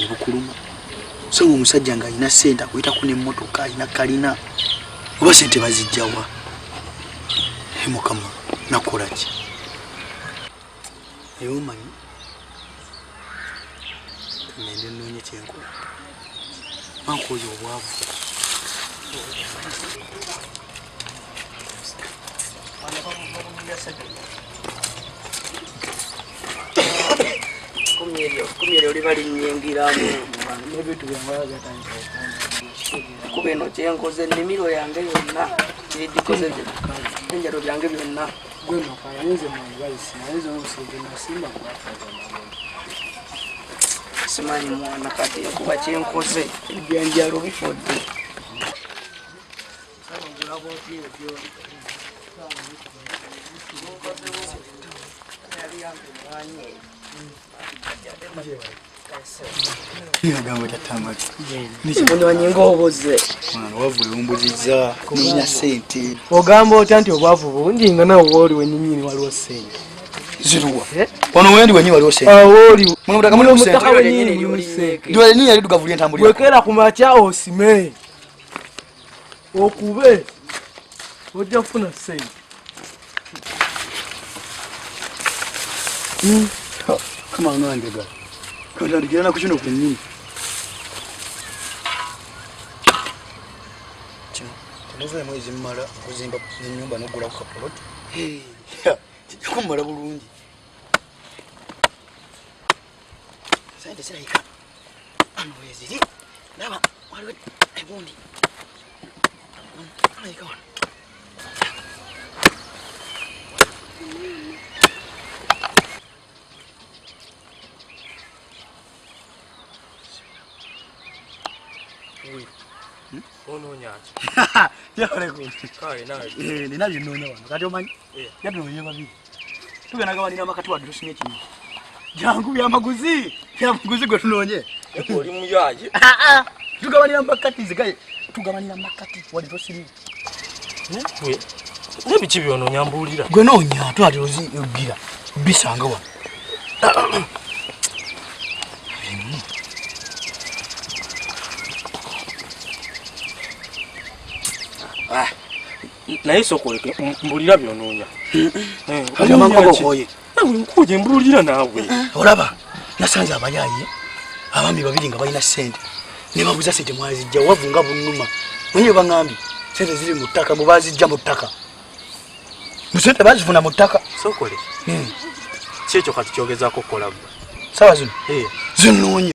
ne bukuluma so omusajja nga alina ssente akuyitako n'emmotoka alina kalina oba ssente bazijjawa mukama nakola ki eyomanyi ngende nnoonye kyenkola mankozi obwavu kumire oli balinyingiramu nebintu byamwalagatandika kuba eno kyenkoze ennimiro yange yonna kirigikoze enjalo byange byonna simanyi mwana kati kuba kyenkoze ebyanjalo bifodde Nagamba tatamaki. Nikimanyi ng'obuze. Wavu ewumbuzizza kumenya ssente. Ogamba otya nti obwavu bungi nga nawe wooli wennyini waliwo ssente. Ziruwa. Wano wendi wennyini waliwo ssente. Wooli. Mutaka mulimu ssente. Mutaka wennyini y'olineke. Ndiwe yennyini yali tugavulie entambulira. Bwekera ku makya osime. Okube. Ojja kufuna ssente. Kama unandega. Kanda ndigirana ku kino kwennyini. Kino temuve mwezi mmala kuzimba ennyumba n'oggula ku kapoloti. Kijja kummala bulungi. Sente zirayika. Ano weeziri. Ndaba waliwo ebundi. Alayika wano. Nina byennoonya wano kati omanyi yatunoonye babiri tugenda gabanira amakati wadde tusimye kimu jangu byamaguzi gwe tunoonye oli muyaye tugabanira makati zigaye tugabanira makati wadde tusimye nebiki byonoonya mbuulira gwe noonya twate ozigira bisanga wano naye sokoleke mbulira byonoonya amangogokoye nkuje mbulira naawe olaba nasanze abayaye abaami babiri nga balina ssente ne babuza ssente mwazijja wavunga bunnuma mwenye baŋŋambye ssente ziri mu ttaka bwe bazijja mu ttaka musente bazifuna mu ttaka sokole kyekyo kati kyogezaako kukola gwe sawa zino zinnoonye